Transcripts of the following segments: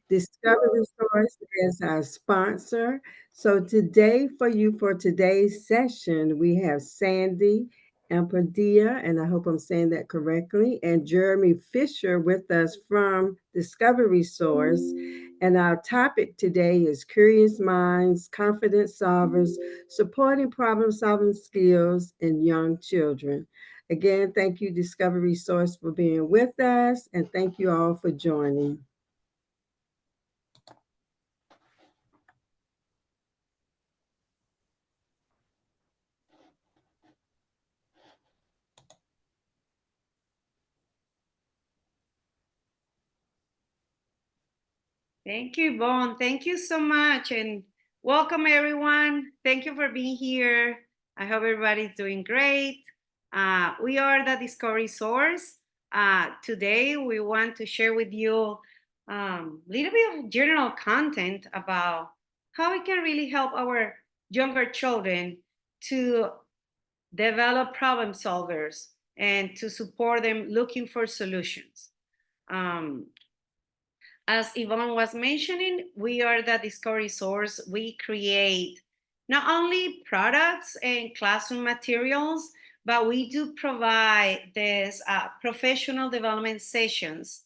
Discovery Source is our sponsor. So today, for today's session, we have Sandy and Padilla, and I hope I'm saying that correctly, and Jeremy Fisher with us from Discovery Source. And our topic today is Curious Minds, Confident Solvers, Supporting Problem Solving Skills in Young Children. Again, thank you, Discovery Source, for being with us, and thank you all for joining. Thank you, Bon. Thank you so much. And welcome, everyone. Thank you for being here. I hope everybody's doing great. We are the Discovery Source. Today, we want to share with you a little bit of general content about how we can really help our younger children to develop problem solvers and to support them looking for solutions. Um, as Yvonne was mentioning, we are the Discovery Source. We create not only products and classroom materials, but we do provide these professional development sessions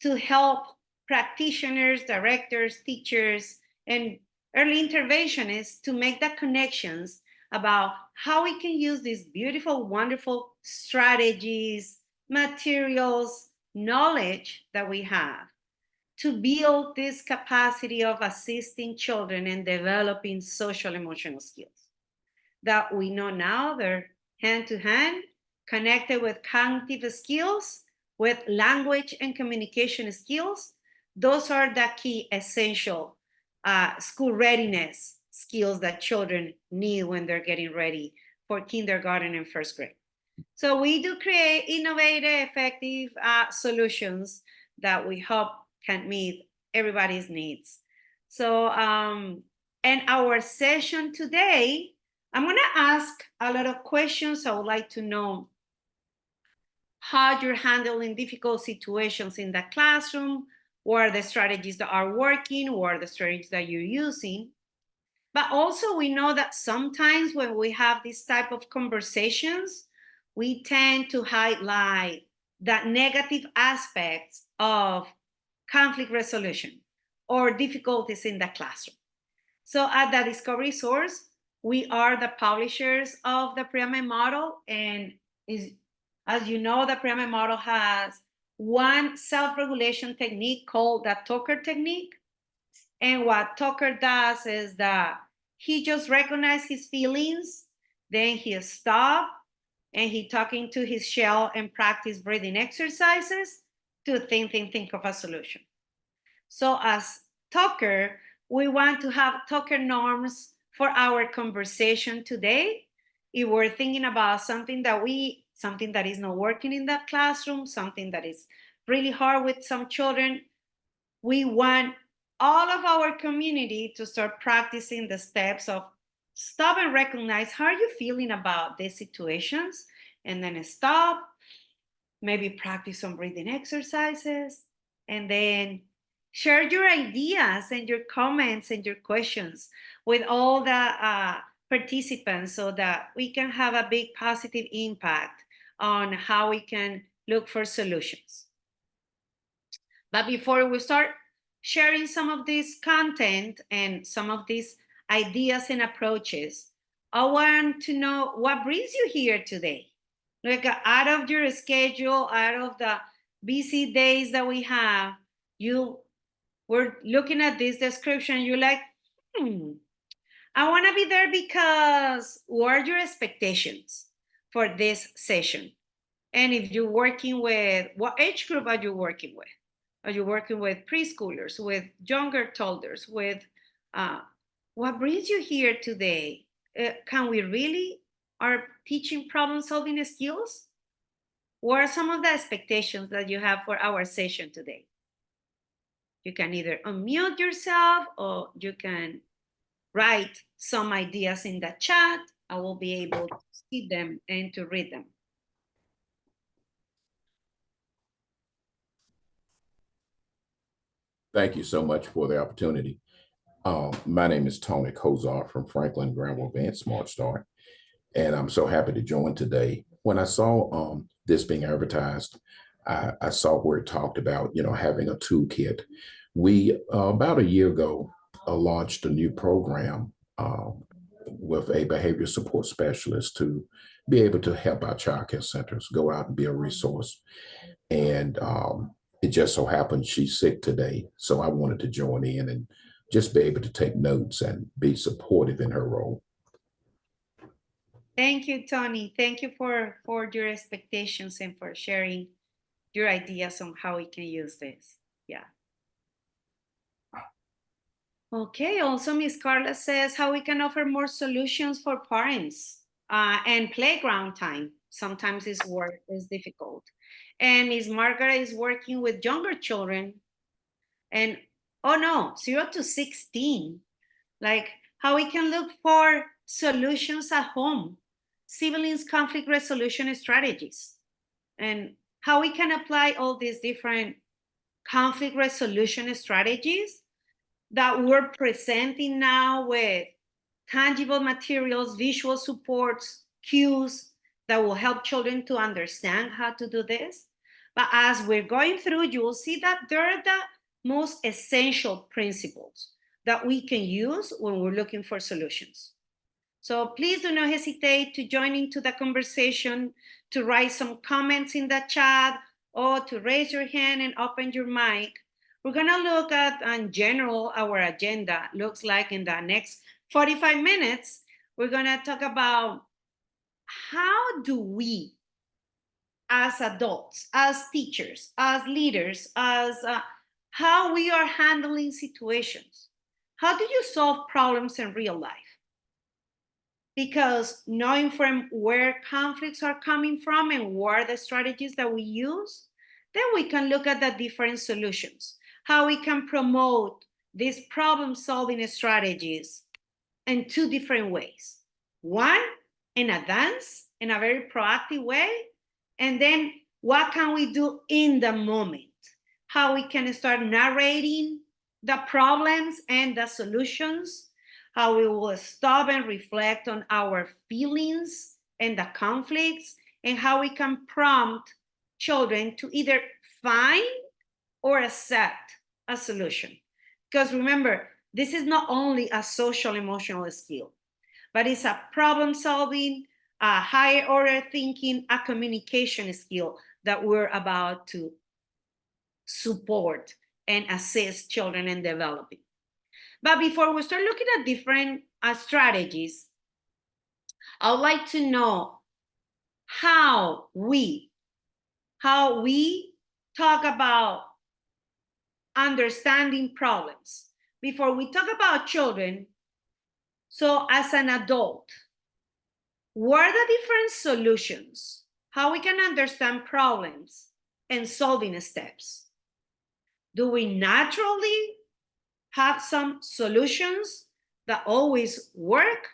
to help practitioners, directors, teachers, and early interventionists to make the connections about how we can use these beautiful, wonderful strategies, materials, knowledge that we have to build this capacity of assisting children and developing social emotional skills that we know now they're hand to hand connected with cognitive skills, with language and communication skills. Those are the key essential school readiness skills that children need when they're getting ready for kindergarten and first grade. So we do create innovative, effective solutions that we hope can meet everybody's needs. So, and our session today, I'm going to ask a lot of questions. I would like to know how you're handling difficult situations in the classroom, what are the strategies that are working, what are the strategies that you're using. But also we know that sometimes when we have this type of conversations, we tend to highlight that negative aspects of conflict resolution or difficulties in the classroom. So at the Discovery Source, we are the publishers of the Pyramid model. And as you know, the Pyramid model has one self-regulation technique called the Tucker technique. And what Tucker does is that he just recognizes his feelings, then he stops and he talking to his shell and practice breathing exercises to think of a solution. So as Tucker, we want to have Tucker norms for our conversation today. If we're thinking about something that is not working in that classroom, something that is really hard with some children, we want all of our community to start practicing the steps of stop and recognize how are you feeling about these situations, and then stop, maybe practice some breathing exercises, and then share your ideas and your comments and your questions with all the participants so that we can have a big positive impact on how we can look for solutions. But before we start sharing some of this content and some of these ideas and approaches, I want to know what brings you here today. Like out of your schedule, out of the busy days that we have, you were looking at this description, you're like, I want to be there because what are your expectations for this session? And if you're working with, what age group are you working with? Are you working with preschoolers, with younger toddlers, with what brings you here today? Can we really are teaching problem solving skills? What are some of the expectations that you have for our session today? You can either unmute yourself or you can write some ideas in the chat. I will be able to see them and to read them. Thank you so much for the opportunity. My name is Tony Kozar from Franklin Granville Advanced Smart Start, and I'm so happy to join today. When I saw this being advertised, I saw where it talked about having a toolkit. We about a year ago launched a new program with a behavior support specialist to be able to help our child care centers go out and be a resource. And it just so happened she's sick today. So I wanted to join in and just be able to take notes and be supportive in her role. Thank you, Tony. Thank you for your expectations and for sharing your ideas on how we can use this. Yeah. Okay, also Miss Carla says how we can offer more solutions for parents and playground time. Sometimes it's work is difficult. And Miss Margaret is working with younger children and oh no, 0 to 16. Like how we can look for solutions at home, siblings conflict resolution strategies, and how we can apply all these different conflict resolution strategies that we're presenting now with tangible materials, visual supports, cues that will help children to understand how to do this. But as we're going through, you will see that they're the most essential principles that we can use when we're looking for solutions. So please do not hesitate to join into the conversation, to write some comments in the chat, or to raise your hand and open your mic. We're going to look at, in general, our agenda looks like in the next 45 minutes. We're going to talk about how do we, as adults, as teachers, as leaders, as how we are handling situations. How do you solve problems in real life? Because knowing from where conflicts are coming from and what are the strategies that we use, then we can look at the different solutions, how we can promote these problem solving strategies in two different ways. One, in advance, in a very proactive way, and then what can we do in the moment, how we can start narrating the problems and the solutions, how we will stop and reflect on our feelings and the conflicts, and how we can prompt children to either find or accept a solution. Because remember, this is not only a social emotional skill, but it's a problem solving, a higher order thinking, a communication skill that we're about to support and assist children in developing. But before we start looking at different strategies, I would like to know how we talk about understanding problems. Before we talk about children, so as an adult, what are the different solutions? How we can understand problems and solving steps? Do we naturally have some solutions that always work?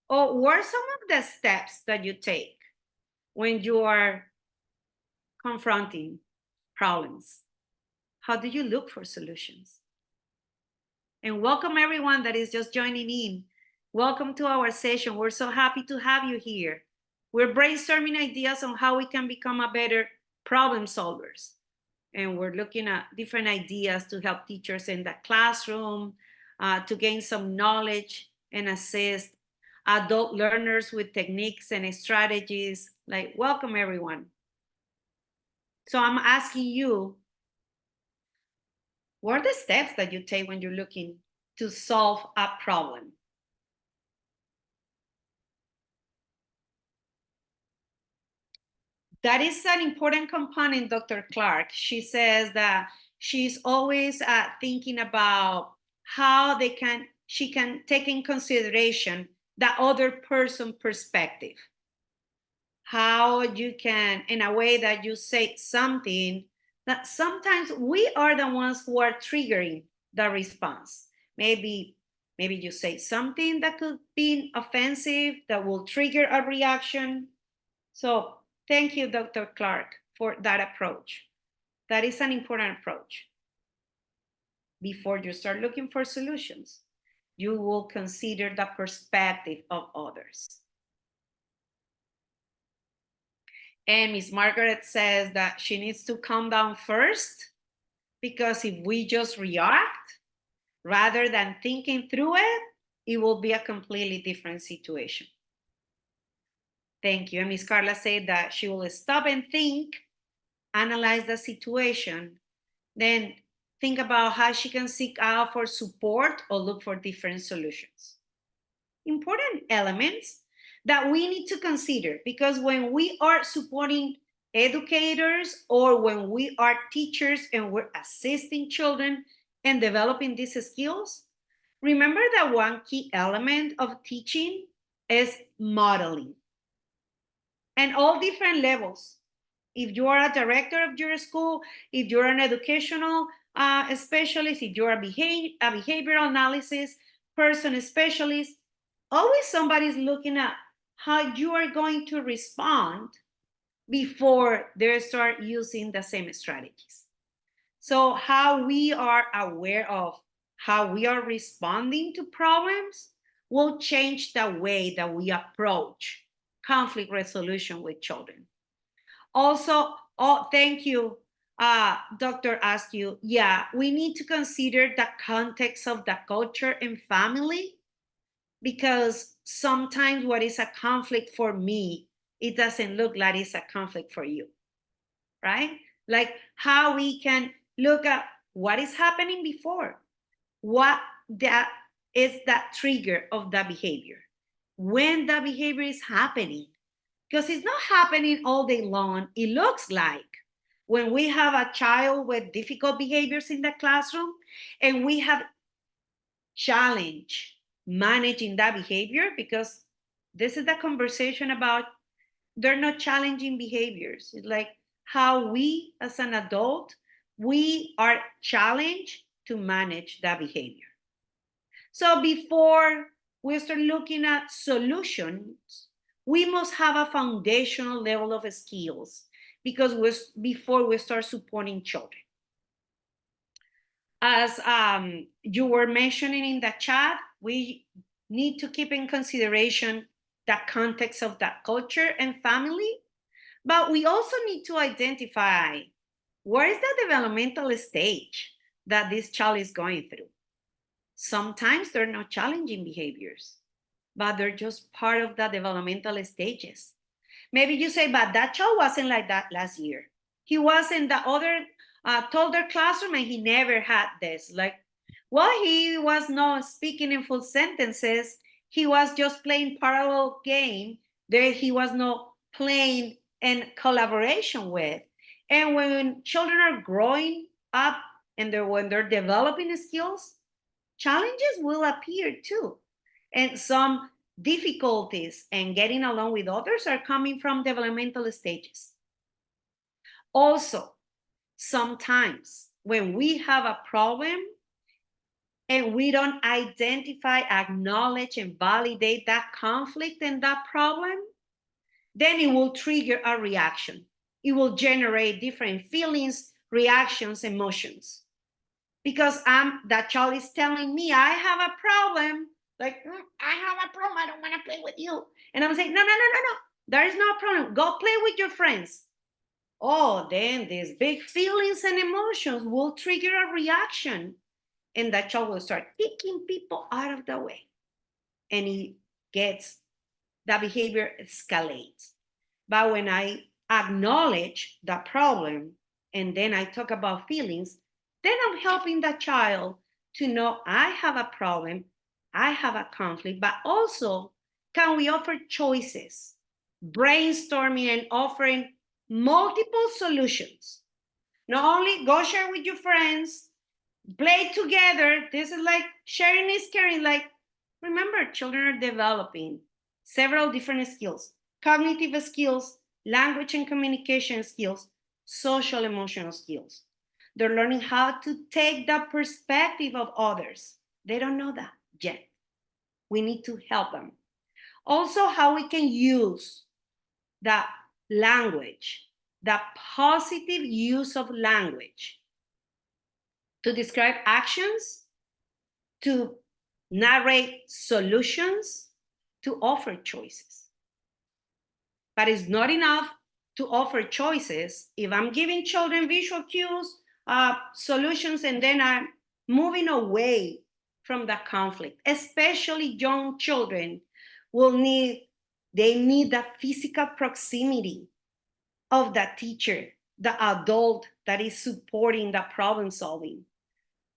Or what are some of the steps that you take when you are confronting problems? How do you look for solutions? And welcome everyone that is just joining in. Welcome to our session. We're so happy to have you here. We're brainstorming ideas on how we can become a better problem solvers. And we're looking at different ideas to help teachers in the classroom, to gain some knowledge and assist adult learners with techniques and strategies. Like, welcome everyone. So I'm asking you, what are the steps that you take when you're looking to solve a problem? That is an important component, Dr. Clark. She says that she's always thinking about how she can take in consideration the other person perspective. How you can, in a way that you say something that sometimes we are the ones who are triggering the response. Maybe you say something that could be offensive, that will trigger a reaction. So thank you, Dr. Clark, for that approach. That is an important approach. before you start looking for solutions, you will consider the perspective of others. And Miss Margaret says that she needs to calm down first, because if we just react rather than thinking through it, it will be a completely different situation. Thank you. And Miss Carla said that she will stop and think, analyze the situation, then think about how she can seek out for support or look for different solutions. Important elements that we need to consider, because when we are supporting educators or when we are teachers and we're assisting children and developing these skills, remember that one key element of teaching is modeling. And all different levels. If you are a director of your school, if you're an educational specialist, if you're a behavioral analysis person specialist, always somebody's looking at how you are going to respond before they start using the same strategies. So how we are aware of how we are responding to problems will change the way that we approach conflict resolution with children. Also, thank you, Dr. Askew. Yeah, we need to consider the context of the culture and family, because sometimes what is a conflict for me, it doesn't look like it's a conflict for you, right? Like how we can look at what is happening before, what that is that trigger of the behavior, when the behavior is happening, because it's not happening all day long. It looks like when we have a child with difficult behaviors in the classroom and we have challenge managing that behavior, because this is the conversation about they're not challenging behaviors. It's like how we as an adult, we are challenged to manage that behavior. So before we start looking at solutions, we must have a foundational level of skills, because before we start supporting children. As you were mentioning in the chat, we need to keep in consideration the context of that culture and family, but we also need to identify where is the developmental stage that this child is going through. Sometimes they're not challenging behaviors, but they're just part of the developmental stages. Maybe you say, but that child wasn't like that last year. He was in the other toddler classroom and he never had this. Like, well, he was not speaking in full sentences. He was just playing parallel game that he was not playing in collaboration with. And when children are growing up and when they're developing skills, challenges will appear too. And some difficulties and getting along with others are coming from developmental stages. Also, sometimes when we have a problem and we don't identify, acknowledge, and validate that conflict and that problem, then it will trigger a reaction. It will generate different feelings, reactions, emotions. Because that child is telling me I have a problem, like, I have a problem, I don't want to play with you. And I'm saying, no, there is no problem. Go play with your friends. Oh, then these big feelings and emotions will trigger a reaction. And that child will start kicking people out of the way. And the behavior escalates. But when I acknowledge the problem and then I talk about feelings, then I'm helping the child to know I have a problem, I have a conflict, but also can we offer choices, brainstorming and offering multiple solutions. Not only go share with your friends, play together. This is like sharing is caring. Like, remember, children are developing several different skills, cognitive skills, language and communication skills, social emotional skills. They're learning how to take the perspective of others. They don't know that yet. We need to help them. Also, how we can use the language, the positive use of language to describe actions, to narrate solutions, to offer choices. But it's not enough to offer choices if I'm giving children visual cues, solutions, and then I'm moving away from the conflict. Especially young children need the physical proximity of the teacher, the adult that is supporting the problem solving.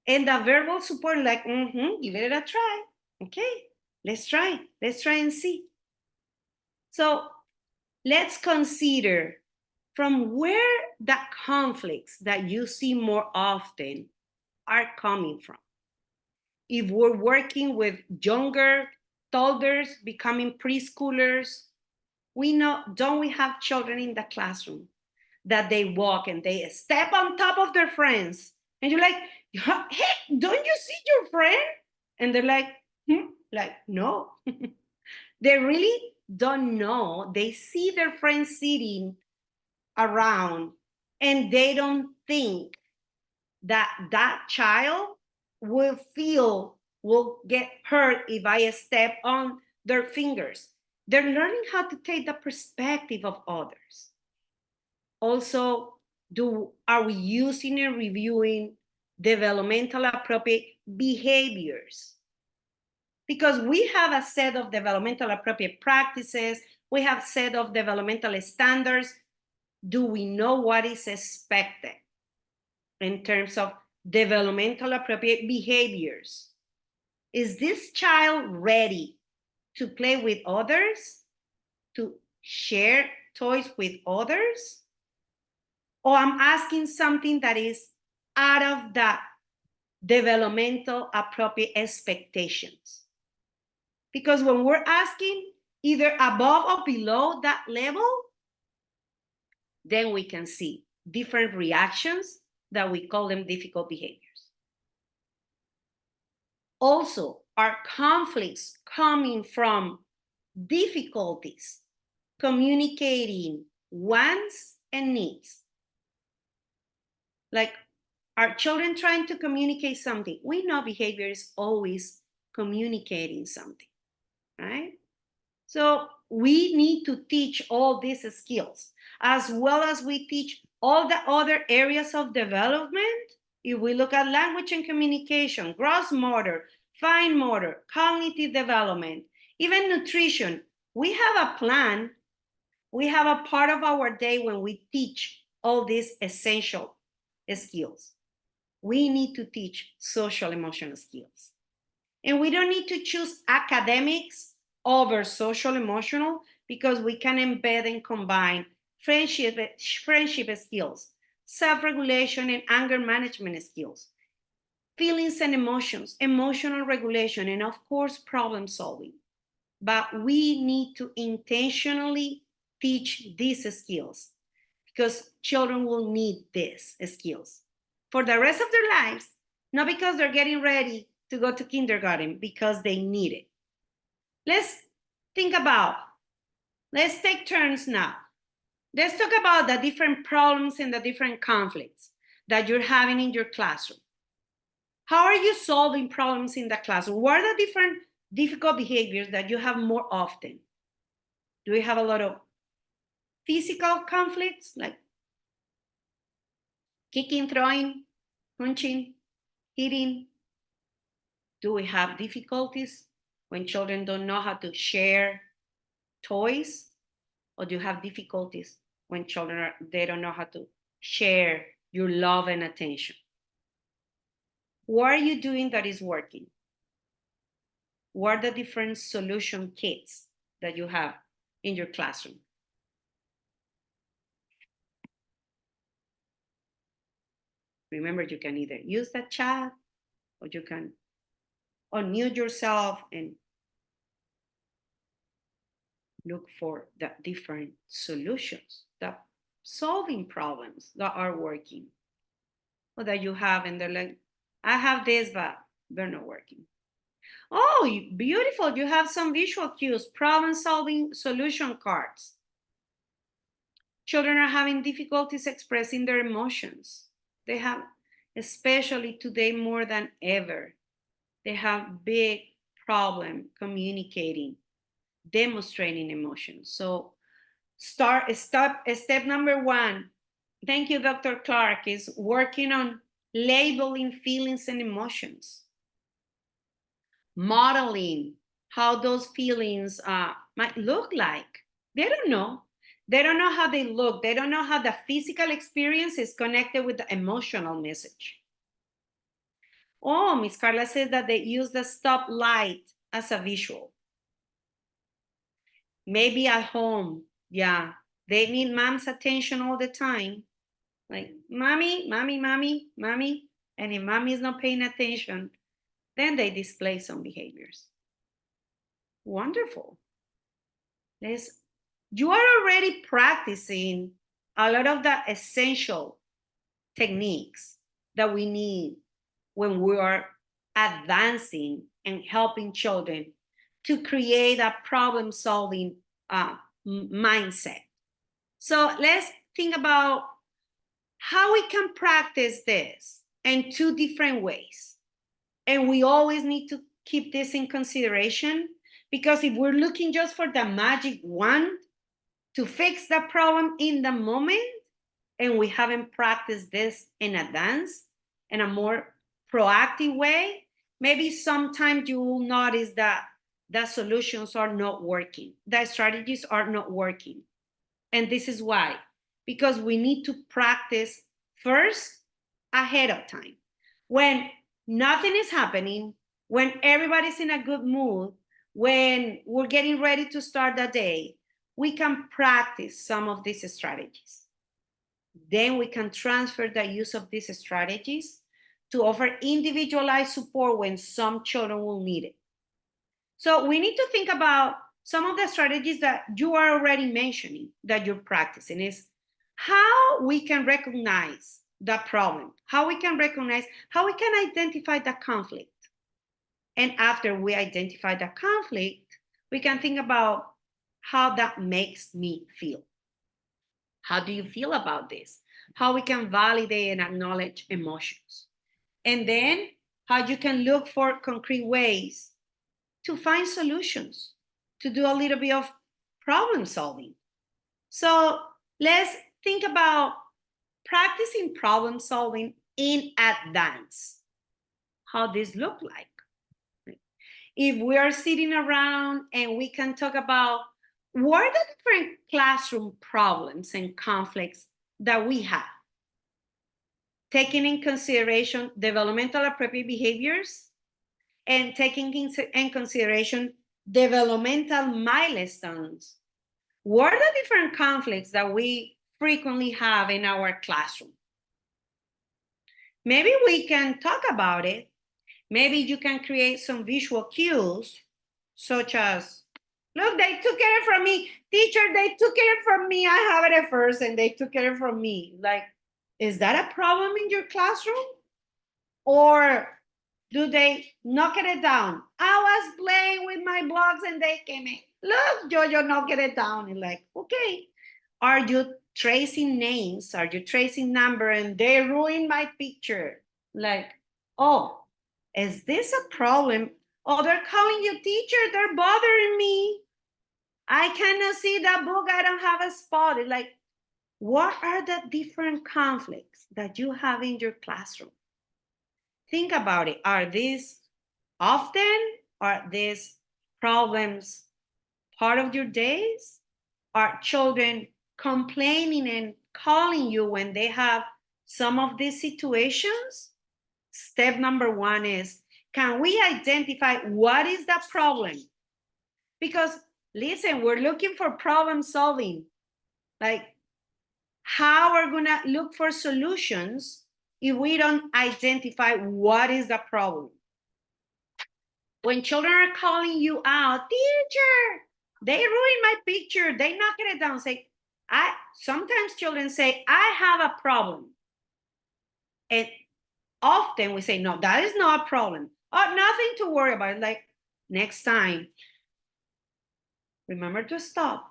And the verbal support, like, give it a try. Okay, let's try and see. So let's consider from where the conflicts that you see more often are coming from. If we're working with younger toddlers becoming preschoolers, we know, don't we have children in the classroom that they walk and they step on top of their friends? And you're like, hey, don't you see your friend? And they're like, no. They really don't know. They see their friends sitting around and they don't think that child will get hurt if I step on their fingers. They're learning how to take the perspective of others. Also, are we using and reviewing developmental appropriate behaviors? Because we have a set of developmental appropriate practices, we have a set of developmental standards. Do we know what is expected in terms of developmental appropriate behaviors? Is this child ready to play with others, to share toys with others? Or I'm asking something that is out of the developmental appropriate expectations? Because when we're asking either above or below that level, then we can see different reactions that we call them difficult behaviors. Also, are conflicts coming from difficulties communicating wants and needs? Like, are children trying to communicate something? We know behavior is always communicating something, right? So we need to teach all these skills, as well as we teach all the other areas of development. If we look at language and communication, gross motor, fine motor, cognitive development, even nutrition, we have a plan. We have a part of our day when we teach all these essential skills. We need to teach social emotional skills. And we don't need to choose academics over social emotional, because we can embed and combine friendship skills, self-regulation and anger management skills, feelings and emotions, emotional regulation, and of course, problem solving. But we need to intentionally teach these skills, because children will need these skills for the rest of their lives, not because they're getting ready to go to kindergarten, because they need it. Let's take turns now. Let's talk about the different problems and the different conflicts that you're having in your classroom. How are you solving problems in the classroom? What are the different difficult behaviors that you have more often? Do we have a lot of physical conflicts, like kicking, throwing, punching, hitting? Do we have difficulties when children don't know how to share toys? Or do you have difficulties when children they don't know how to share your love and attention? What are you doing that is working? What are the different solution kits that you have in your classroom? Remember, you can either use the chat, or you can unmute yourself and look for the different solutions, the solving problems that are working, or that you have, and they're like, I have this, but they're not working. Oh, beautiful. You have some visual cues, problem solving solution cards. Children are having difficulties expressing their emotions. They have, especially today more than ever. They have big problem communicating, demonstrating emotions. So step number one, thank you, Dr. Clark, is working on labeling feelings and emotions, modeling how those feelings might look like. They don't know. They don't know how they look. They don't know how the physical experience is connected with the emotional message. Oh, Miss Carla says that they use the stoplight as a visual. Maybe at home, yeah, they need mom's attention all the time. Like, mommy, mommy, mommy, mommy. And if mommy is not paying attention, then they display some behaviors. Wonderful. You are already practicing a lot of the essential techniques that we need when we are advancing and helping children to create a problem-solving mindset. So let's think about how we can practice this in two different ways. And we always need to keep this in consideration, because if we're looking just for the magic wand to fix the problem in the moment, and we haven't practiced this in advance in a more proactive way, maybe sometimes you will notice that the solutions are not working, the strategies are not working. And this is why, because we need to practice first ahead of time. When nothing is happening, when everybody's in a good mood, when we're getting ready to start the day, we can practice some of these strategies. Then we can transfer the use of these strategies to offer individualized support when some children will need it. So we need to think about some of the strategies that you are already mentioning that you're practicing, is how we can recognize the problem, how we can identify the conflict. And after we identify the conflict, we can think about how that makes me feel. How do you feel about this? How we can validate and acknowledge emotions. And then how you can look for concrete ways to find solutions, to do a little bit of problem solving. So let's think about practicing problem solving in advance. How this look like? If we are sitting around and we can talk about what are the different classroom problems and conflicts that we have, taking in consideration developmental appropriate behaviors and taking in consideration developmental milestones. What are the different conflicts that we frequently have in our classroom? Maybe we can talk about it. Maybe you can create some visual cues, such as, look, they took it from me. Teacher, they took it from me. I have it at first and they took it from me. Like, is that a problem in your classroom? Or do they knock it down? I was playing with my blocks and they came in. Look, Jojo, knock it down. And like, okay. Are you tracing names? Are you tracing number? And they ruined my picture. Like, oh, is this a problem? Oh, they're calling you teacher. They're bothering me. I cannot see that book. I don't have a spot. It's like, what are the different conflicts that you have in your classroom? Think about it. Are these often? Are these problems part of your days? Are children complaining and calling you when they have some of these situations? Step number one is, can we identify what is the problem? Because listen, we're looking for problem solving. Like, how are we gonna look for solutions if we don't identify what is the problem? When children are calling you out, teacher, they ruined my picture, they knocked it down. Say, sometimes children say, I have a problem. And often we say, no, that is not a problem. Oh, nothing to worry about. Like, next time, remember to stop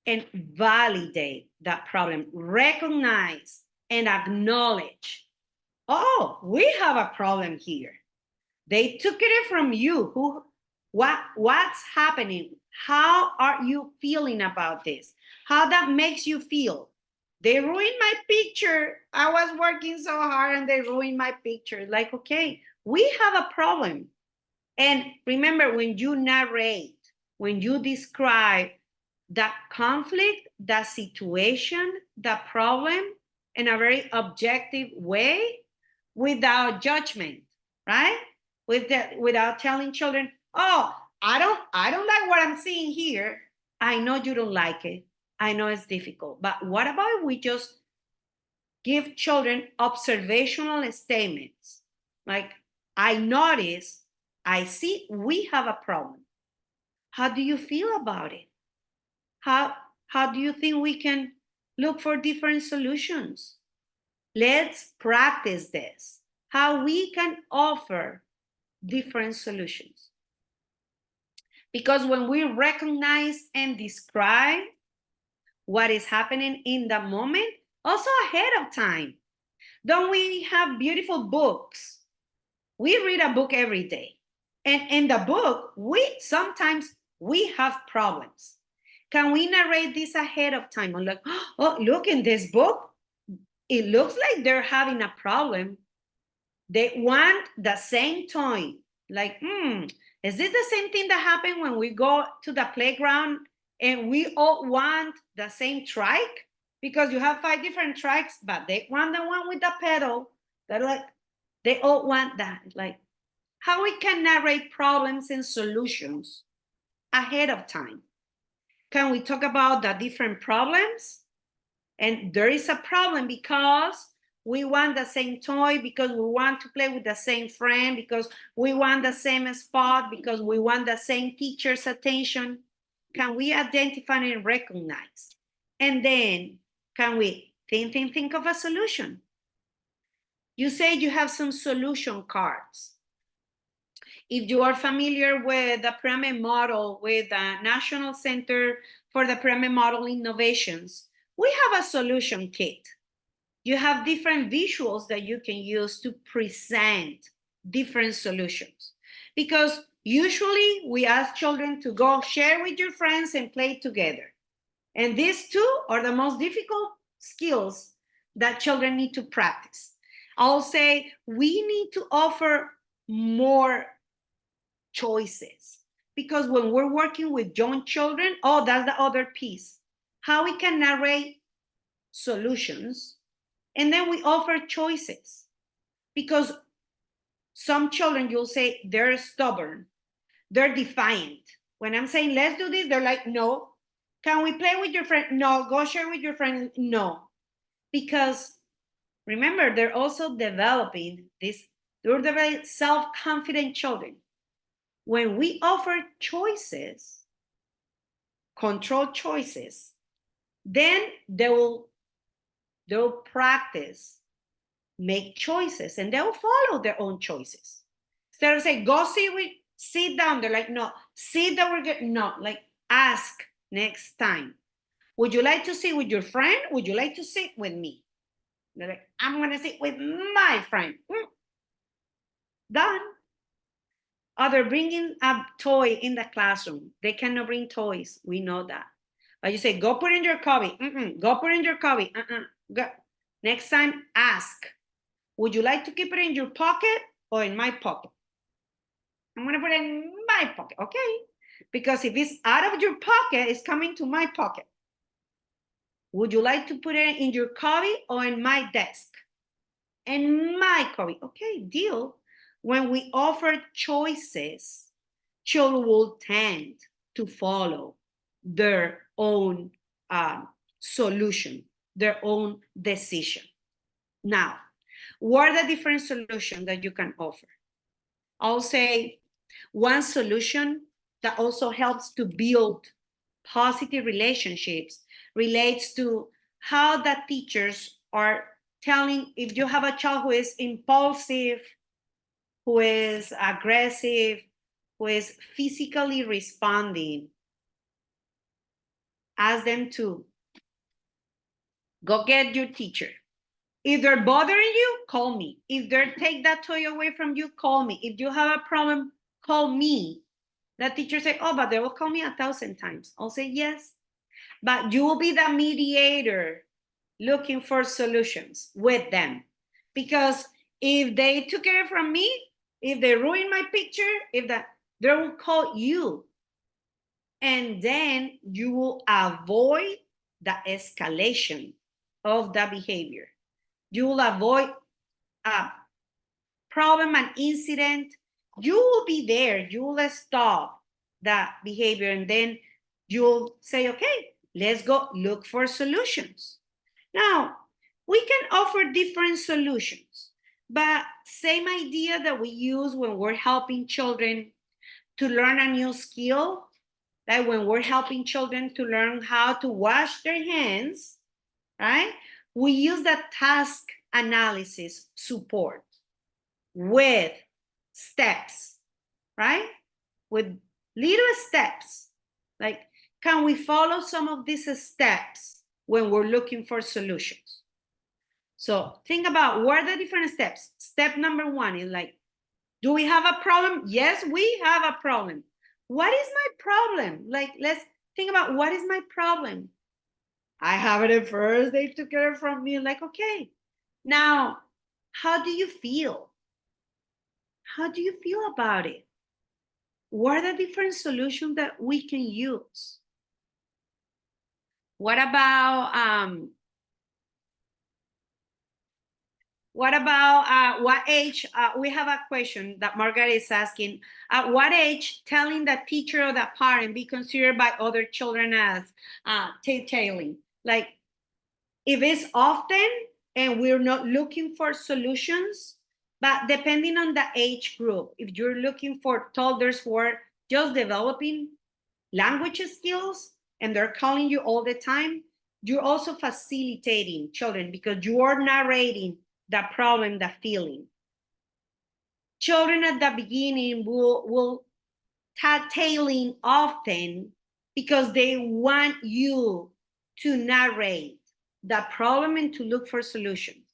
and validate that problem. Recognize and acknowledge, oh, we have a problem here. They took it from you. What's happening? How are you feeling about this? How that makes you feel? They ruined my picture. I was working so hard and they ruined my picture. Like, okay, we have a problem. And remember, when you narrate, when you describe that conflict, that situation, that problem in a very objective way, without judgment, right? Without telling children, oh, I don't like what I'm seeing here. I know you don't like it. I know it's difficult. But what about we just give children observational statements? Like, I notice, I see we have a problem. How do you feel about it? How do you think we can look for different solutions? Let's practice this. How we can offer different solutions. Because when we recognize and describe what is happening in the moment, also ahead of time, don't we have beautiful books? We read a book every day. And in the book, sometimes we have problems. Can we narrate this ahead of time? I'm like, oh, look, in this book, it looks like they're having a problem. They want the same toy. Like, is this the same thing that happened when we go to the playground and we all want the same trike? Because you have 5 different trikes, but they want the one with the pedal. They're like, they all want that. Like, how we can narrate problems and solutions ahead of time? Can we talk about the different problems? And there is a problem because we want the same toy, because we want to play with the same friend, because we want the same spot, because we want the same teacher's attention. Can we identify and recognize? And then can we think of a solution? You say you have some solution cards. If you are familiar with the pyramid model, with the National Center for the Pyramid Model Innovations, we have a solution kit. You have different visuals that you can use to present different solutions. Because usually we ask children to go share with your friends and play together. And these two are the most difficult skills that children need to practice. I'll say we need to offer more choices. Because when we're working with young children, oh, that's the other piece. How we can narrate solutions, and then we offer choices. Because some children, you'll say, they're stubborn, they're defiant. When I'm saying, let's do this, they're like, no. Can we play with your friend? No. Go share with your friend? No. Because remember, they're also developing this, they're developing self-confident children. When we offer choices, controlled choices, then they will practice, make choices, and they'll follow their own choices. Instead of saying, go sit down, they're like, no, sit that we're good. No, like, ask next time. Would you like to sit with your friend? Would you like to sit with me? They're like, I'm going to sit with my friend. Done. They're bringing a toy in the classroom. They cannot bring toys. We know that. But you say, go put in your cubby. Go put in your cubby. Go. Next time, ask. Would you like to keep it in your pocket or in my pocket? I'm going to put it in my pocket. Okay. Because if it's out of your pocket, it's coming to my pocket. Would you like to put it in your cubby or in my desk? In my cubby. Okay, deal. When we offer choices, children will tend to follow their own solution, their own decision. Now, what are the different solutions that you can offer? I'll say one solution that also helps to build positive relationships relates to how the teachers are telling, if you have a child who is impulsive, who is aggressive, who is physically responding, ask them to go get your teacher. If they're bothering you, call me. If they take that toy away from you, call me. If you have a problem, call me. The teacher say, oh, but they will call me 1,000 times. I'll say yes. But you will be the mediator looking for solutions with them. Because if they took it from me, if they ruin my picture, they will call you. And then you will avoid the escalation of the behavior. You will avoid a problem, an incident. You will be there. You will stop that behavior. And then you'll say, okay, let's go look for solutions. Now, we can offer different solutions, but same idea that we use when we're helping children to learn a new skill, like when we're helping children to learn how to wash their hands, right? We use the task analysis support with steps, right? With little steps. Like, can we follow some of these steps when we're looking for solutions? So think about what are the different steps. Step number 1 is like, do we have a problem? Yes, we have a problem. What is my problem? Like, let's think about what is my problem. I have it at first. They took it from me. Like, okay. Now, how do you feel? How do you feel about it? What are the different solutions that we can use? What about what age? We have a question that Margaret is asking. At what age telling the teacher or the parent be considered by other children as tattailing? Like, if it's often and we're not looking for solutions, but depending on the age group, if you're looking for toddlers who are just developing language skills and they're calling you all the time, you're also facilitating children because you are narrating the problem, the feeling. Children at the beginning will tatailing often because they want you to narrate the problem and to look for solutions.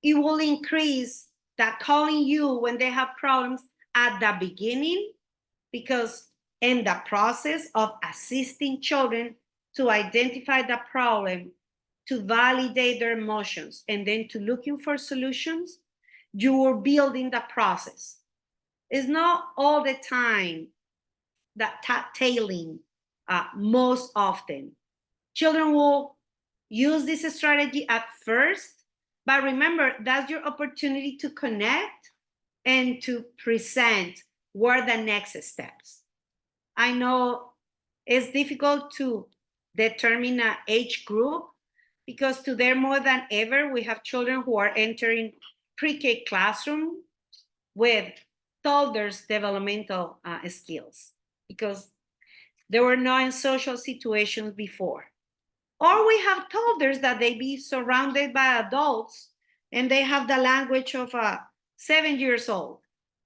It will increase that calling you when they have problems at the beginning, because in the process of assisting children to identify the problem, to validate their emotions, and then to looking for solutions, you are building the process. It's not all the time that tattailing most often. Children will use this strategy at first, but remember, that's your opportunity to connect and to present what are the next steps. I know it's difficult to determine an age group because today more than ever, we have children who are entering pre-K classroom with toddlers developmental skills because they were not in social situations before. Or we have toddlers that they be surrounded by adults and they have the language of 7 years old,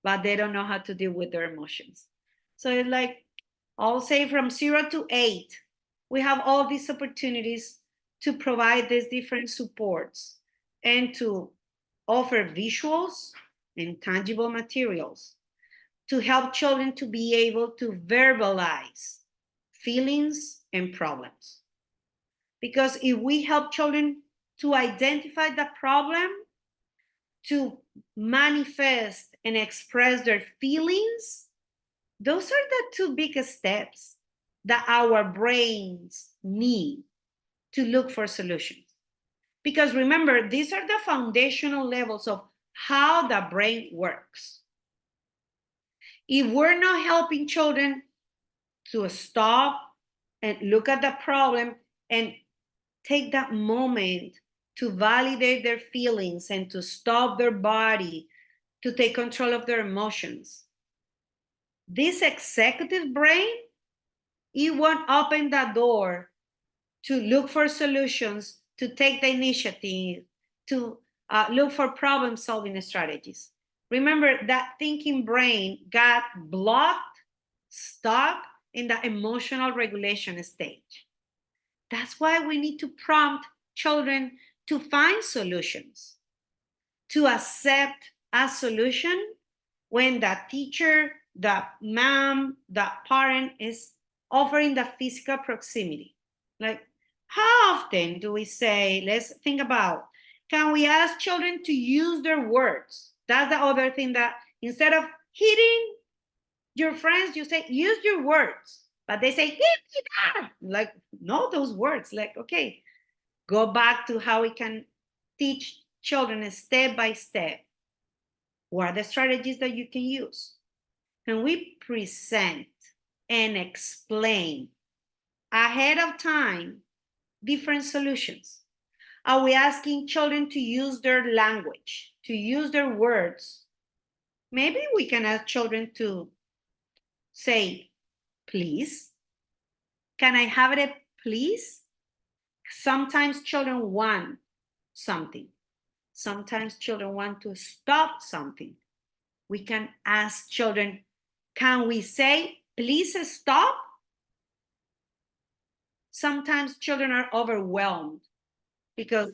but they don't know how to deal with their emotions. So it's like, I'll say from 0 to 8, we have all these opportunities to provide these different supports and to offer visuals and tangible materials to help children to be able to verbalize feelings and problems. Because if we help children to identify the problem, to manifest and express their feelings, those are the 2 biggest steps that our brains need to look for solutions. Because remember, these are the foundational levels of how the brain works. If we're not helping children to stop and look at the problem and take that moment to validate their feelings and to stop their body, to take control of their emotions, this executive brain, it won't open the door to look for solutions, to take the initiative, to look for problem-solving strategies. Remember, that thinking brain got blocked, stuck in the emotional regulation stage. That's why we need to prompt children to find solutions. to accept a solution when the teacher, the mom, the parent is offering the physical proximity. Like, how often do we say, let's think about, can we ask children to use their words? That's the other thing, that instead of hitting your friends, you say, use your words. But they say, like, no, those words. Like, okay, go back to how we can teach children step by step. What are the strategies that you can use? Can we present and explain ahead of time different solutions? Are we asking children to use their language, to use their words? Maybe we can ask children to say, please. Can I have it, please? Sometimes children want something. Sometimes children want to stop something. We can ask children, can we say, please stop? Sometimes children are overwhelmed because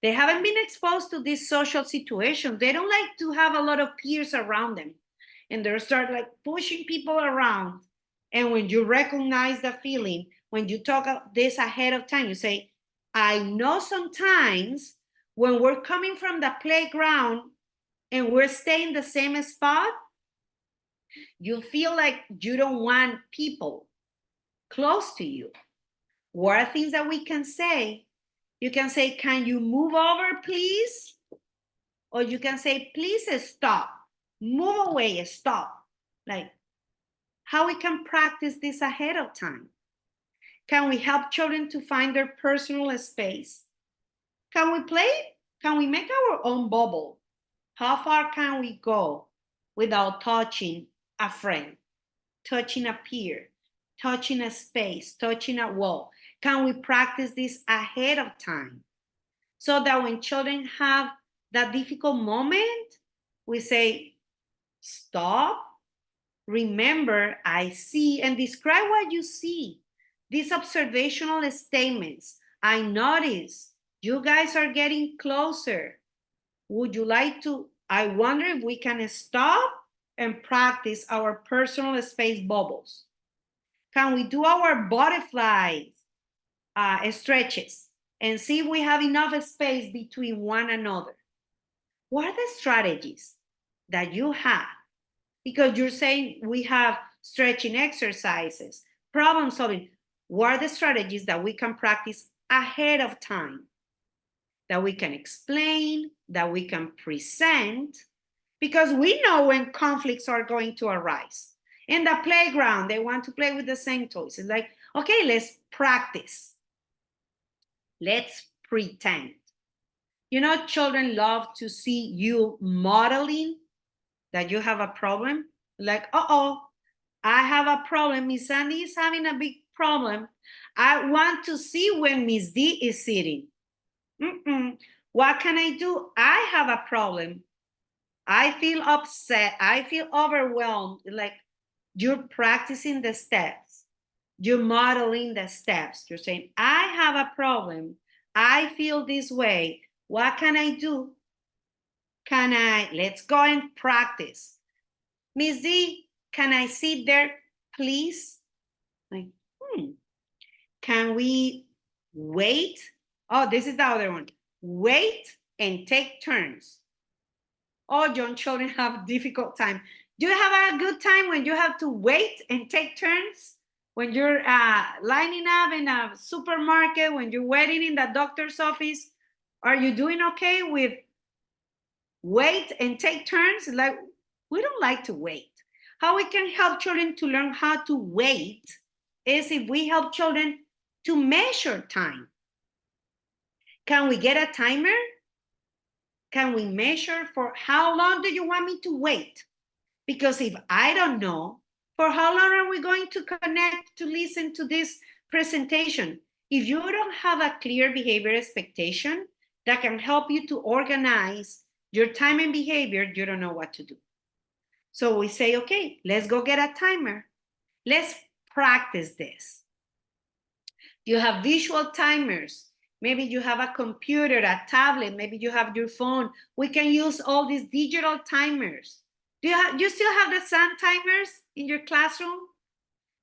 they haven't been exposed to these social situations. They don't like to have a lot of peers around them. And they start like pushing people around. And when you recognize the feeling, when you talk this ahead of time, you say, I know sometimes when we're coming from the playground and we're staying in the same spot, you feel like you don't want people close to you. What are things that we can say? You can say, can you move over, please? Or you can say, please stop. Move away, stop. Like, how we can practice this ahead of time? Can we help children to find their personal space? Can we play? Can we make our own bubble? How far can we go without touching a friend, touching a peer, touching a space, touching a wall? Can we practice this ahead of time so that when children have that difficult moment, we say, stop, remember, I see, and describe what you see. These observational statements. I notice you guys are getting closer. Would you like to? I wonder if we can stop and practice our personal space bubbles. Can we do our butterfly stretches and see if we have enough space between one another? What are the strategies that you have? Because you're saying we have stretching exercises, problem solving. What are the strategies that we can practice ahead of time? That we can explain, that we can present, because we know when conflicts are going to arise. In the playground, they want to play with the same toys. It's like, okay, let's practice. Let's pretend. You know, children love to see you modeling that you have a problem. Like, I have a problem. Miss Sandy is having a big problem. I want to see when Miss D is sitting. What can I do? I have a problem. I feel upset. I feel overwhelmed. Like, you're practicing the steps. You're modeling the steps. You're saying, I have a problem. I feel this way. What can I do? Let's go and practice. Miss D, can I sit there, please? Like, can we wait? Oh, this is the other one. Wait and take turns. Oh, young children have difficult time. Do you have a good time when you have to wait and take turns? When you're lining up in a supermarket, when you're waiting in the doctor's office, are you doing okay with wait and take turns? Like, we don't like to wait. How we can help children to learn how to wait is if we help children to measure time. Can we get a timer? Can we measure for how long do you want me to wait? Because if I don't know, for how long are we going to connect to listen to this presentation? If you don't have a clear behavior expectation that can help you to organize your time and behavior, you don't know what to do. So we say, okay, let's go get a timer. Let's practice this. You have visual timers. Maybe you have a computer, a tablet, maybe you have your phone. We can use all these digital timers. Do you still have the sun timers in your classroom?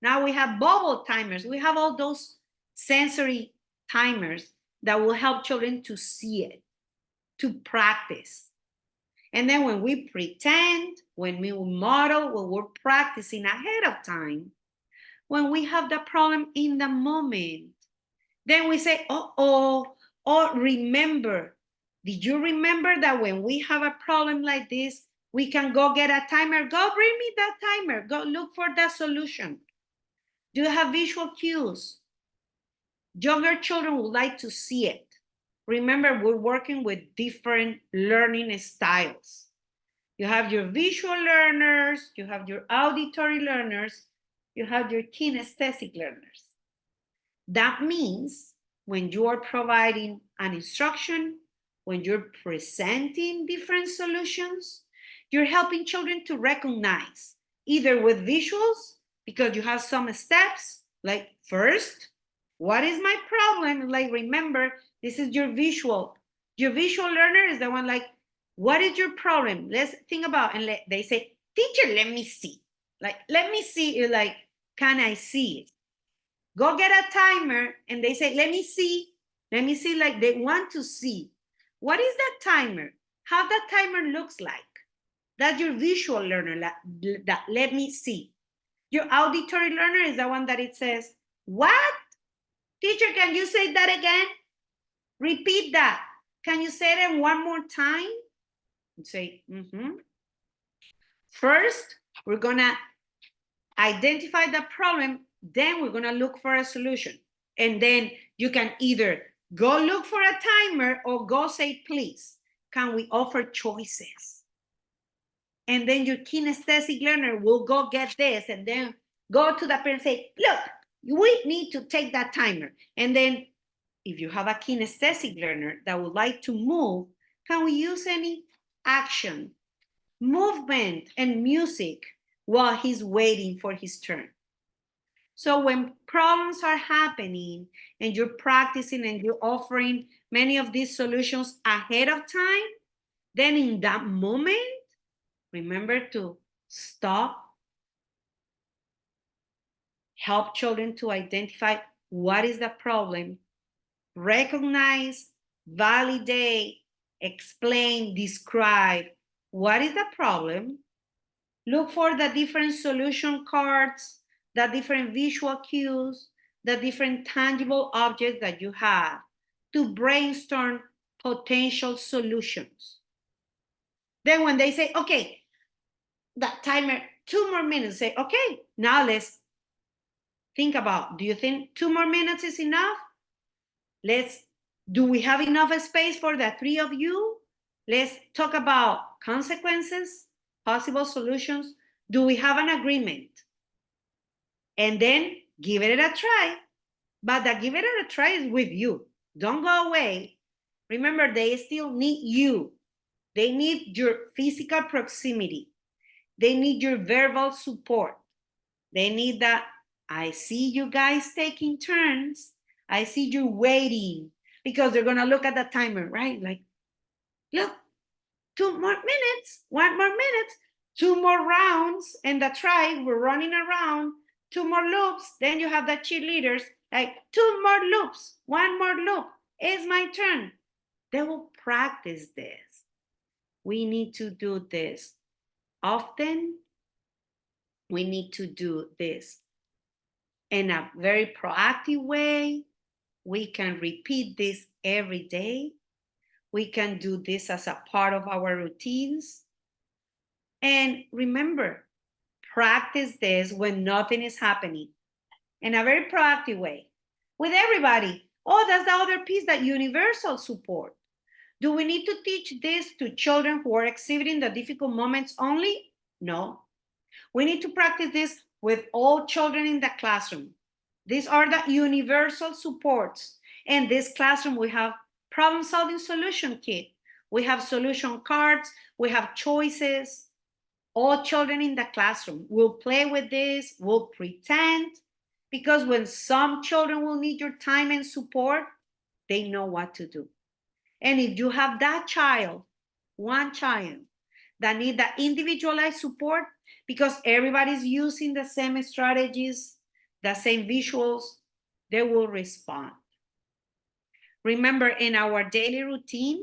Now we have bubble timers. We have all those sensory timers that will help children to see it, to practice. And then when we pretend, when we model, when we're practicing ahead of time, when we have the problem in the moment, then we say, oh, remember. Did you remember that when we have a problem like this, we can go get a timer? Go bring me that timer. Go look for that solution. Do you have visual cues? Younger children would like to see it. Remember, we're working with different learning styles. You have your visual learners, you have your auditory learners, you have your kinesthetic learners. That means when you are providing an instruction, when you're presenting different solutions, you're helping children to recognize either with visuals, because you have some steps, like first, what is my problem? Like, remember, this is your visual. Your visual learner is the one like, what is your problem? Let's think about, and they say, teacher, let me see. Like, let me see, like, can I see it? Go get a timer, and they say, let me see, like they want to see. What is that timer? How that timer looks like? That's your visual learner, that let me see. Your auditory learner is the one that it says, what? Teacher, can you say that again? Repeat that. Can you say it one more time? And say, First, we're gonna identify the problem, then we're gonna look for a solution. And then you can either go look for a timer or go say, please, can we offer choices? And then your kinesthetic learner will go get this and then go to the parent and say, look, we need to take that timer. And then if you have a kinesthetic learner that would like to move, can we use any action, movement, and music while he's waiting for his turn? So when problems are happening and you're practicing and you're offering many of these solutions ahead of time, then in that moment, remember to stop, help children to identify what is the problem, recognize, validate, explain, describe what is the problem, look for the different solution cards, the different visual cues, the different tangible objects that you have to brainstorm potential solutions. Then when they say, okay, that timer, 2 more minutes, say, okay, now let's think about, do you think 2 more minutes is enough? Do we have enough space for the 3 of you? Let's talk about consequences, possible solutions. Do we have an agreement? And then give it a try. But the give it a try is with you. Don't go away. Remember, they still need you. They need your physical proximity. They need your verbal support. They need that, I see you guys taking turns. I see you waiting, because they're going to look at the timer, right? Like, look, 2 more minutes, 1 more minute, 2 more rounds, and the try, we're running around, 2 more loops. Then you have the cheerleaders, like 2 more loops, 1 more loop, it's my turn. They will practice this. We need to do this often. We need to do this in a very proactive way. We can repeat this every day. We can do this as a part of our routines. And remember, practice this when nothing is happening in a very proactive way with everybody. Oh, that's the other piece, that universal support. Do we need to teach this to children who are exhibiting the difficult moments only? No. We need to practice this with all children in the classroom. These are the universal supports. In this classroom, we have problem-solving solution kit. We have solution cards. We have choices. All children in the classroom will play with this, will pretend, because when some children will need your time and support, they know what to do. And if you have that child, one child, that need that individualized support, because everybody's using the same strategies, the same visuals, they will respond. Remember, in our daily routine,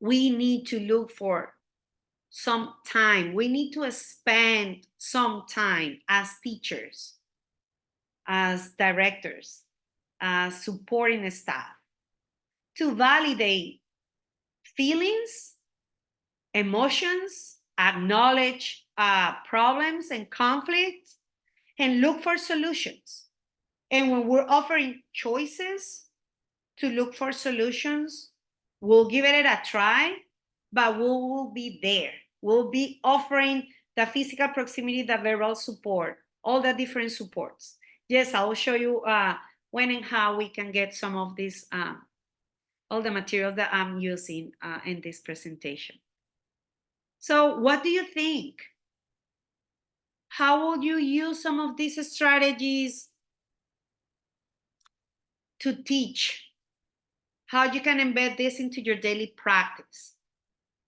we need to look for some time. We need to spend some time as teachers, as directors, as supporting staff, to validate feelings, emotions, acknowledge problems and conflicts, and look for solutions. And when we're offering choices to look for solutions, we'll give it a try, but we will be there. We'll be offering the physical proximity, the verbal support, all the different supports. Yes, I'll show you when and how we can get some of this, all the material that I'm using in this presentation. So what do you think? How will you use some of these strategies to teach? How you can embed this into your daily practice?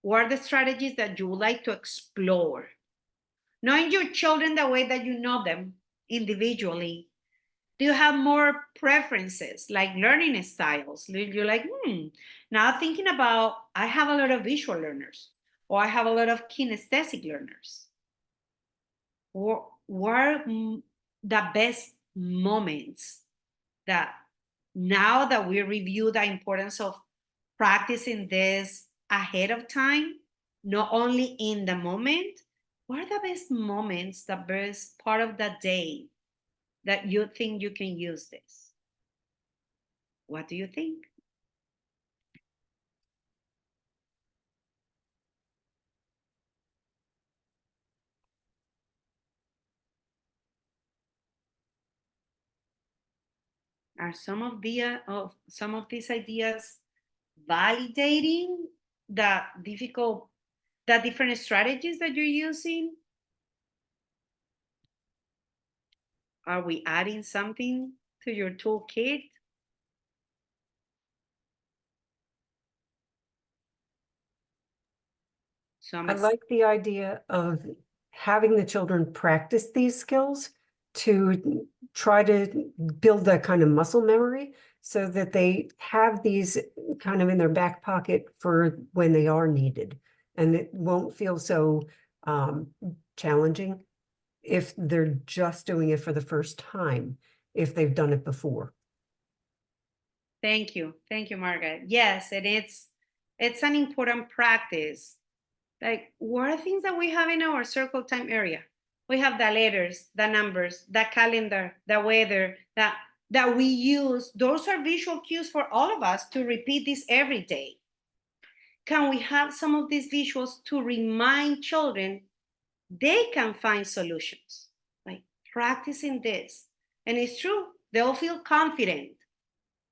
What are the strategies that you would like to explore? Knowing your children the way that you know them individually, do you have more preferences, like learning styles? You're like, now thinking about, I have a lot of visual learners, or I have a lot of kinesthetic learners. Or what are the best moments that, now that we review the importance of practicing this ahead of time, not only in the moment, what are the best moments, the best part of the day that you think you can use this? What do you think? Are some of these ideas validating the different strategies that you're using? Are we adding something to your toolkit? I like the idea of having the children practice these skills to try to build that kind of muscle memory so that they have these kind of in their back pocket for when they are needed. And it won't feel so challenging if they're just doing it for the first time, if they've done it before. Thank you, Margaret. Yes, and it's an important practice. Like, what are things that we have in our circle time area? We have the letters, the numbers, the calendar, the weather that we use. Those are visual cues for all of us to repeat this every day. Can we have some of these visuals to remind children they can find solutions? Like practicing this. And it's true, they'll feel confident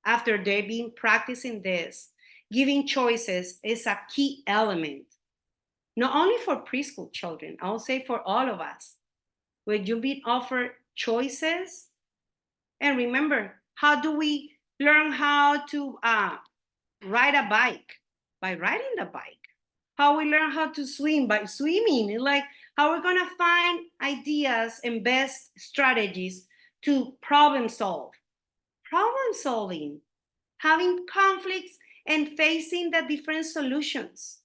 after they've been practicing this. Giving choices is a key element, not only for preschool children, I'll say for all of us. When you've been offered choices, and remember, how do we learn how to ride a bike? By riding the bike. How we learn how to swim? By swimming. Like, how we're gonna find ideas and best strategies to problem solve. Problem solving, having conflicts and facing the different solutions.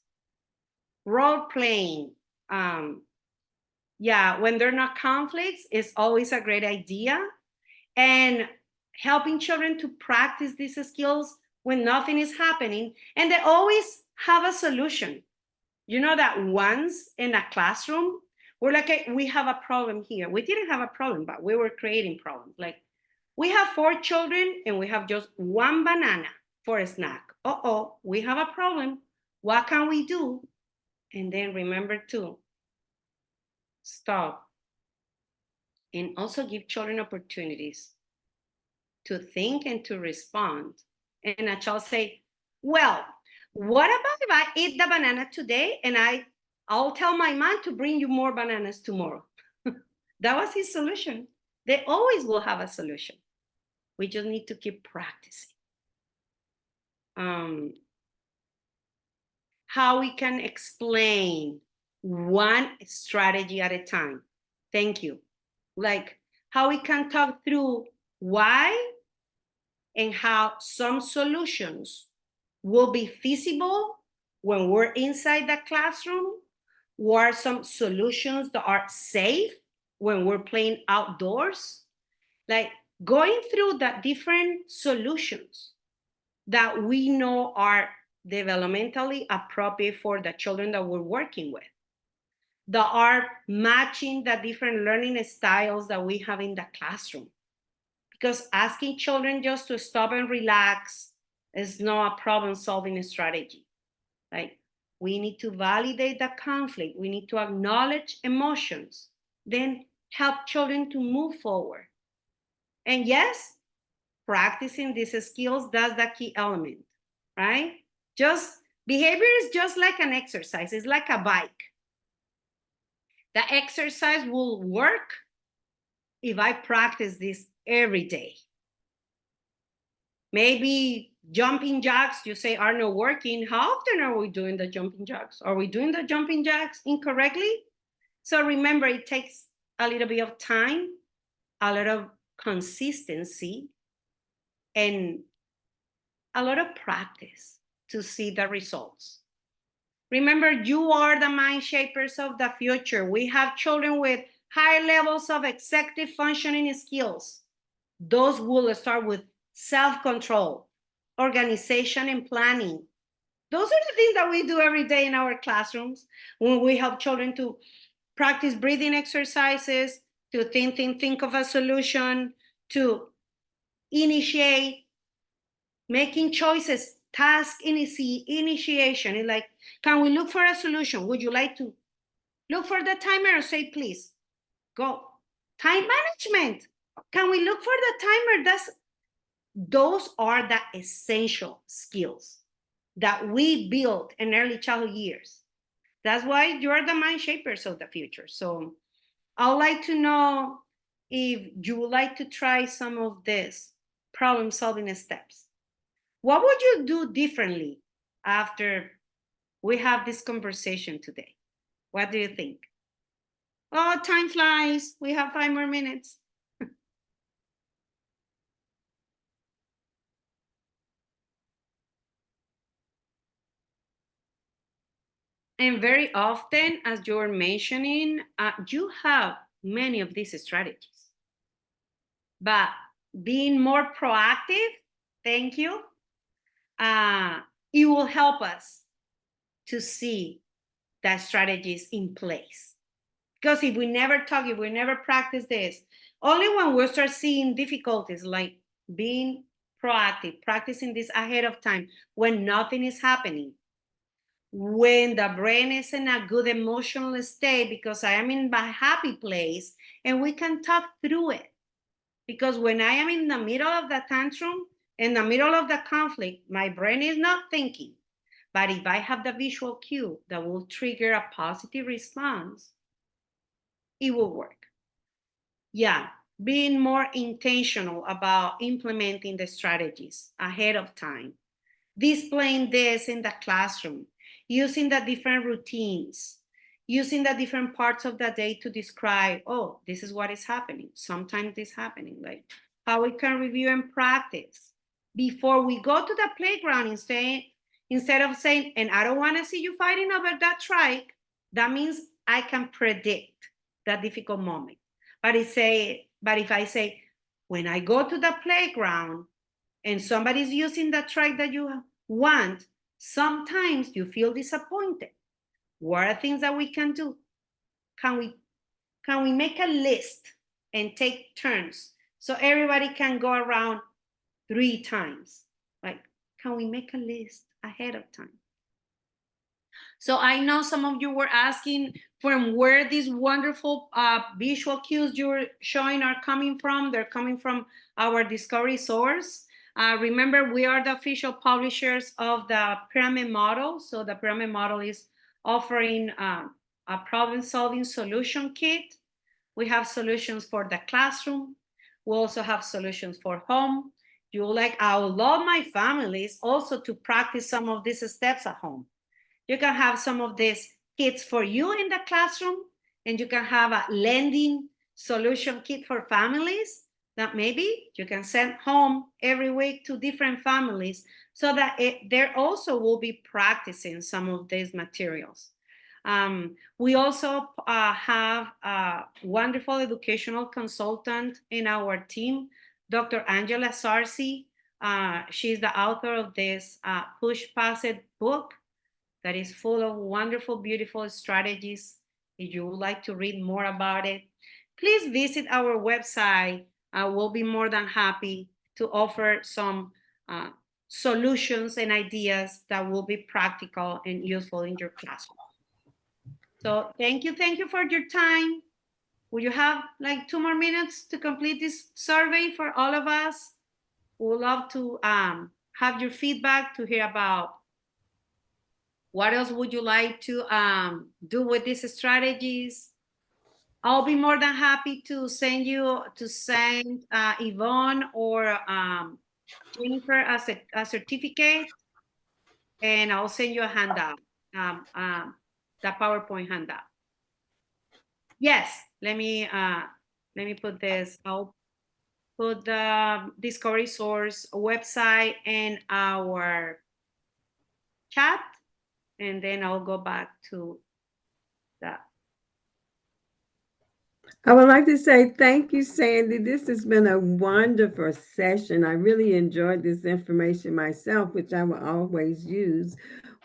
Role playing, when they're not conflicts, is always a great idea. And helping children to practice these skills when nothing is happening, and they always have a solution. You know that once in a classroom, we're like, we have a problem here. We didn't have a problem, but we were creating problems. Like, we have 4 children and we have just 1 banana for a snack. We have a problem. What can we do? And then remember to stop and also give children opportunities to think and to respond. And a child say, well, what about if I eat the banana today and I'll tell my mom to bring you more bananas tomorrow? That was his solution. They always will have a solution. We just need to keep practicing. how we can explain one strategy at a time. Thank you. Like how we can talk through why and how some solutions will be feasible when we're inside the classroom. What are some solutions that are safe when we're playing outdoors? Like going through the different solutions that we know are developmentally appropriate for the children that we're working with, that are matching the different learning styles that we have in the classroom. Because asking children just to stop and relax is not a problem-solving strategy. Like, we need to validate the conflict. We need to acknowledge emotions, then help children to move forward. And yes, practicing these skills, that's the key element, right? Just behavior is just like an exercise. It's like a bike. The exercise will work if I practice this every day. Maybe jumping jacks, you say, are not working. How often are we doing the jumping jacks? Are we doing the jumping jacks incorrectly? So remember, it takes a little bit of time, a lot of consistency, and a lot of practice to see the results. Remember, you are the mind shapers of the future. We have children with high levels of executive functioning skills. Those will start with self-control, organization, and planning. Those are the things that we do every day in our classrooms when we help children to practice breathing exercises, to think of a solution, to initiate, making choices, task initiation. It's like, can we look for a solution? Would you like to look for the timer or say, please, go? Time management. Can we look for the timer? Those are the essential skills that we build in early childhood years. That's why you're the mind shapers of the future. So I'd like to know if you would like to try some of these problem-solving steps. What would you do differently after we have this conversation today? What do you think? Oh, time flies. We have 5 more minutes. And very often, as you're mentioning, you have many of these strategies. But being more proactive, thank you, it will help us to see that strategies in place. Because if we never talk, if we never practice this, only when we start seeing difficulties, like being proactive, practicing this ahead of time, when nothing is happening, when the brain is in a good emotional state, because I am in a happy place, and we can talk through it. Because when I am in the middle of the tantrum, in the middle of the conflict, my brain is not thinking. But if I have the visual cue that will trigger a positive response, it will work. Yeah, being more intentional about implementing the strategies ahead of time, displaying this in the classroom, using the different routines, using the different parts of the day to describe, oh, this is what is happening. Sometimes this is happening, like how we can review and practice before we go to the playground instead of saying, and I don't want to see you fighting over that trike. That means I can predict that difficult moment. But if I say, when I go to the playground and somebody's using the trike that you want, sometimes you feel disappointed. What are things that we can do? Can we make a list and take turns so everybody can go around 3 times? Like, can we make a list ahead of time? So I know some of you were asking from where these wonderful visual cues you're showing are coming from. They're coming from our discovery source. Remember, we are the official publishers of the pyramid model. So the pyramid model is offering a problem-solving solution kit. We have solutions for the classroom. We also have solutions for home. you like, I would love my families also to practice some of these steps at home. You can have some of these kits for you in the classroom, and you can have a lending solution kit for families that maybe you can send home every week to different families, so that they also will be practicing some of these materials. We also have a wonderful educational consultant in our team, Dr. Angela Sarsi. She's the author of this Push Pass It book that is full of wonderful, beautiful strategies. If you would like to read more about it, please visit our website. We'll be more than happy to offer some solutions and ideas that will be practical and useful in your classroom. So thank you for your time. Will you have like 2 more minutes to complete this survey for all of us? We would love to have your feedback to hear about what else would you like to do with these strategies. I'll be more than happy to send Yvonne or Jennifer a certificate, and I'll send you a handout, the PowerPoint handout. Yes, let me put this. I'll put the Discovery Source website in our chat, and then I'll go back to that. I would like to say thank you, Sandy. This has been a wonderful session. I really enjoyed this information myself, which I will always use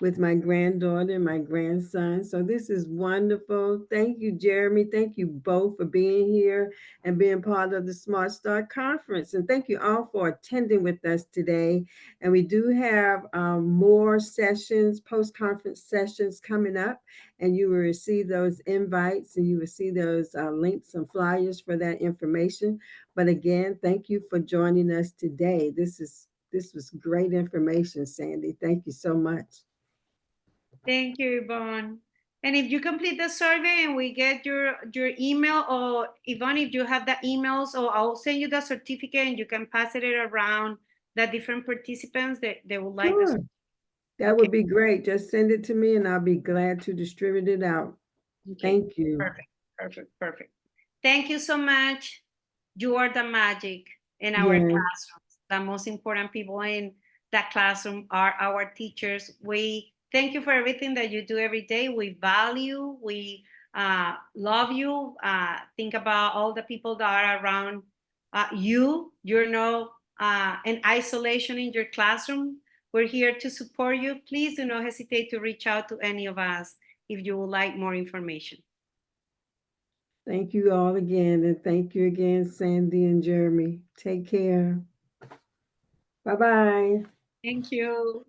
with my granddaughter and my grandson. So this is wonderful. Thank you, Jeremy. Thank you both for being here and being part of the Smart Start Conference. And thank you all for attending with us today. And we do have more sessions, post-conference sessions coming up, and you will receive those invites and you will see those links and flyers for that information. But again, thank you for joining us today. This was great information, Sandy. Thank you so much. Thank you, Yvonne. And if you complete the survey and we get your email, or Yvonne, if you have the emails, or I'll send you the certificate and you can pass it around the different participants that they would like. Sure. That would be great. Just send it to me and I'll be glad to distribute it out. Okay. Thank you. Perfect. Thank you so much. You are the magic in our classrooms. The most important people in that classroom are our teachers. We thank you for everything that you do every day. We value, we love you. Think about all the people that are around you. You're no in isolation in your classroom. We're here to support you. Please do not hesitate to reach out to any of us if you would like more information. Thank you all again. And thank you again, Sandy and Jeremy. Take care. Bye-bye. Thank you.